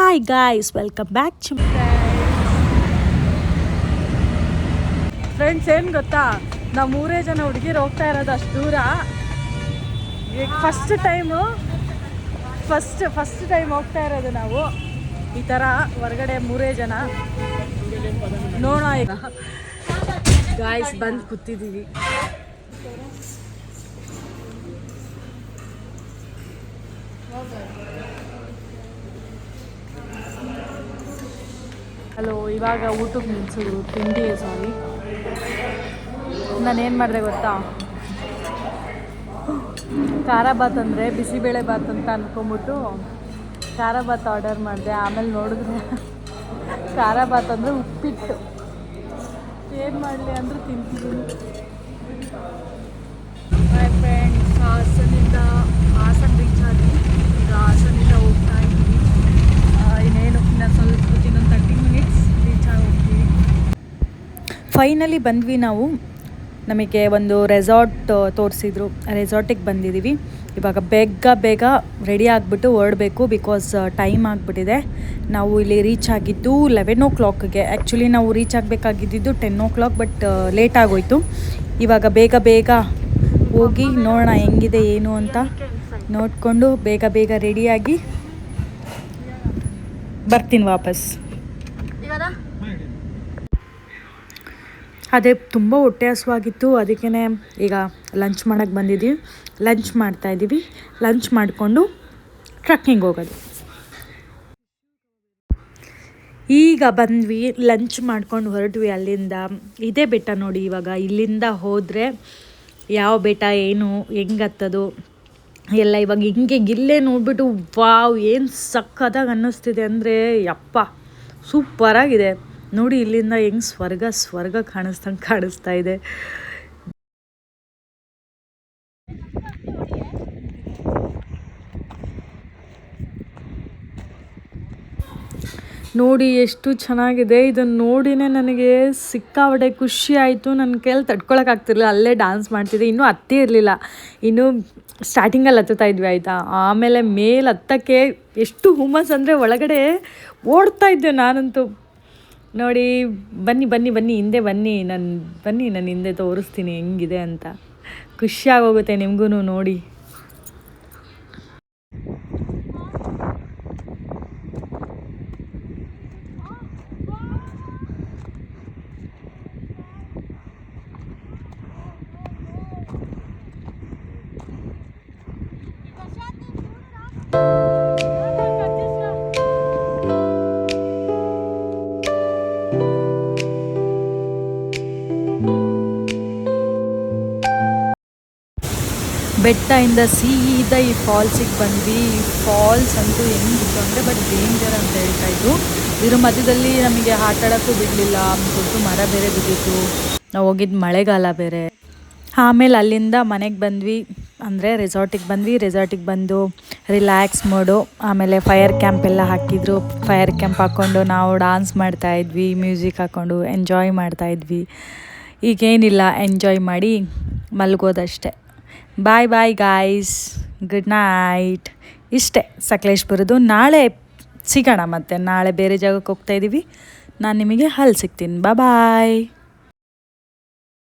Hi guys, welcome back to friends. ಏನು ಗೊತ್ತಾ, ನಾವು 3 ಜನ ಹುಡುಗಿರು ಹೋಗ್ತಾ ಇರೋದು ಅಷ್ಟು ದೂರ. ಈಗ ಫಸ್ಟ್ ಟೈಮ್ ಹೋಗ್ತಾ ಇರೋದು ನಾವು ಈ ಥರ ಹೊರಗಡೆ 3 ಜನ. ನೋಡೋಣ ಈಗ ಗಾಯ್ಸ್, ಬಂದು ಕೂತಿದ್ದೀವಿ. ಹಲೋ, ಇವಾಗ ಊಟಕ್ಕೆ ನಿಲ್ಸಿದ್ರು ತಿಂಡಿ. ಸಾರಿ, ನಾನೇನು ಮಾಡಿದೆ ಗೊತ್ತಾ, ಖಾರ ಬಾತ್ ಅಂದರೆ ಬಿಸಿಬೇಳೆ ಬಾತ್ ಅಂತ ಅಂದ್ಕೊಂಬಿಟ್ಟು ಖಾರ ಬಾತ್ ಆರ್ಡರ್ ಮಾಡಿದೆ. ಆಮೇಲೆ ನೋಡಿದ್ರೆ ಖಾರ ಬಾತ್ ಅಂದರೆ ಉಪ್ಪಿಟ್ಟು. ಏನು ಮಾಡಲಿ ಅಂದರೂ ತಿಂತಿದ್ದೀನಿ. ಮೈ ಫ್ರೆಂಡ್ಸ್, ಹಾಸನ ರೀಚ್ ಆಗಿ ಈಗ ಹಾಸನಿಂದ ಹೋಗ್ತಾ ಇದ್ದೀವಿ. ಇನ್ನೇನು ಸ್ವಲ್ಪ ಇನ್ನೊಂದು 30 ಮಿನಿಟ್ಸ್ ರೀಚ್ ಆಗಿ ಹೋಗ್ತೀವಿ. ಫೈನಲಿ ಬಂದ್ವಿ ನಾವು. ನಮಗೆ ಒಂದು ರೆಸಾರ್ಟ್ ತೋರಿಸಿದ್ರು, ರೆಸಾರ್ಟಿಗೆ ಬಂದಿದ್ದೀವಿ. ಇವಾಗ ಬೇಗ ರೆಡಿ ಆಗಿಬಿಟ್ಟು ಹೊರಡಬೇಕು, ಬಿಕಾಸ್ ಟೈಮ್ ಆಗಿಬಿಟ್ಟಿದೆ. ನಾವು ಇಲ್ಲಿ ರೀಚ್ ಆಗಿದ್ದು 11 o'clockಗೆ. ಆ್ಯಕ್ಚುಲಿ ನಾವು ರೀಚ್ ಆಗಬೇಕಾಗಿದ್ದು 10 o'clock, ಬಟ್ ಲೇಟ್ ಆಗೋಯಿತು. ಇವಾಗ ಬೇಗ ಹೋಗಿ ನೋಡೋಣ ಹೆಂಗಿದೆ ಏನು ಅಂತ ನೋಡಿಕೊಂಡು ಬೇಗ ರೆಡಿಯಾಗಿ ಬರ್ತೀನಿ ವಾಪಸ್. ಅದೇ ತುಂಬ ಹೊಟ್ಟೆ ಹಸುವಾಗಿತ್ತು, ಅದಕ್ಕೇ ಈಗ ಲಂಚ್ ಮಾಡೋಕ್ಕೆ ಬಂದಿದ್ದೀವಿ. ಲಂಚ್ ಮಾಡ್ತಾಯಿದ್ದೀವಿ. ಲಂಚ್ ಮಾಡಿಕೊಂಡು ಟ್ರಕ್ಕಿಂಗ್ ಹೋಗೋದು. ಈಗ ಬಂದ್ವಿ, ಲಂಚ್ ಮಾಡ್ಕೊಂಡು ಹೊರಟ್ವಿ ಅಲ್ಲಿಂದ. ಇದೇ ಬೆಟ್ಟ ನೋಡಿ. ಇವಾಗ ಇಲ್ಲಿಂದ ಹೋದರೆ ಯಾವ ಬೆಟ್ಟ ಏನು ಹೆಂಗೆ ಹತ್ತೋದು ಎಲ್ಲ ಇವಾಗ ಇಲ್ಲೇ ನೋಡಿಬಿಟ್ಟು ವಾವ್, ಏನು ಸಕ್ಕತ್ತಾಗಿ ಅನ್ನಿಸ್ತಿದೆ ಅಂದರೆ ಯಪ್ಪ, ಸೂಪರಾಗಿದೆ ನೋಡಿ. ಇಲ್ಲಿಂದ ಹೆಂಗೆ ಸ್ವರ್ಗ ಕಾಣಿಸ್ತಾ ಇದೆ. ನೋಡಿ ಎಷ್ಟು ಚೆನ್ನಾಗಿದೆ. ಇದನ್ನು ನೋಡಿನೇ ನನಗೆ ಸಿಕ್ಕಾಪಟ್ಟೆ ಖುಷಿ ಆಯಿತು. ನನ್ನ ಕೈಯಲ್ಲಿ ತಡ್ಕೊಳಕ್ಕಾಗ್ತಿರ್ಲಿಲ್ಲ, ಅಲ್ಲೇ ಡ್ಯಾನ್ಸ್ ಮಾಡ್ತಿದ್ದೆ. ಇನ್ನೂ ಹತ್ತೇ ಇರಲಿಲ್ಲ, ಇನ್ನೂ ಸ್ಟಾರ್ಟಿಂಗಲ್ಲಿ ಹತ್ತುತ್ತಾ ಇದ್ವಿ ಆಯಿತಾ. ಆಮೇಲೆ ಮೇಲೆ ಹತ್ತಕ್ಕೆ ಎಷ್ಟು ಹುಮ್ಮಸ್ ಅಂದರೆ ಒಳಗಡೆ ಓಡ್ತಾ ಇದ್ದೆ ನಾನಂತೂ. ನೋಡಿ, ಬನ್ನಿ ಹಿಂದೆ ಬನ್ನಿ, ನಾನು ಹಿಂದೆ ತೋರಿಸ್ತೀನಿ ಹೆಂಗಿದೆ ಅಂತ. ಖುಷಿಯಾಗೋಗುತ್ತೆ ನಿಮಗೂ ನೋಡಿ. ಬೆಟ್ಟದಿಂದ ಸೀದಾ ಈ ಫಾಲ್ಸಿಗೆ ಬಂದ್ವಿ. ಫಾಲ್ಸ್ ಅಂತೂ ಹೆಂಗಿತ್ತು ಅಂದರೆ ಬಟ್ ಡೇಂಜರ್ ಅಂತ ಹೇಳ್ತಾಯಿದ್ರು. ಇದ್ರ ಮಧ್ಯದಲ್ಲಿ ನಮಗೆ ಆಟ ಆಡೋಕ್ಕೂ ಬಿಡಲಿಲ್ಲ, ದೊಡ್ಡ ಮರ ಬೇರೆ ಬಿದ್ದಿತ್ತು. ನಾವು ಹೋಗಿದ್ದು ಮಳೆಗಾಲ ಬೇರೆ. ಆಮೇಲೆ ಅಲ್ಲಿಂದ ಮನೆಗೆ ಬಂದ್ವಿ, ಅಂದರೆ ರೆಸಾರ್ಟಿಗೆ ಬಂದು ರಿಲ್ಯಾಕ್ಸ್ ಮೋಡು. ಆಮೇಲೆ ಫೈರ್ ಕ್ಯಾಂಪ್ ಎಲ್ಲ ಹಾಕಿದ್ರು. ಫೈರ್ ಕ್ಯಾಂಪ್ ಹಾಕ್ಕೊಂಡು ನಾವು ಡಾನ್ಸ್ ಮಾಡ್ತಾಯಿದ್ವಿ, ಮ್ಯೂಸಿಕ್ ಹಾಕ್ಕೊಂಡು ಎಂಜಾಯ್ ಮಾಡ್ತಾಯಿದ್ವಿ. ಈಗೇನಿಲ್ಲ, ಎಂಜಾಯ್ ಮಾಡಿ ಮಲ್ಗೋದಷ್ಟೆ. Bye guys, good night. ಇಷ್ಟೇ ಸಕಲೇಶ್ಪುರದ್ದು. ನಾಳೆ ಸಿಗೋಣ, ಮತ್ತೆ ನಾಳೆ ಬೇರೆ ಜಾಗಕ್ಕೆ ಹೋಗ್ತಾಯಿದ್ದೀವಿ. ನಾನು ನಿಮಗೆ ಅಲ್ಲಿ ಸಿಗ್ತೀನಿ. ಬಾಯ್.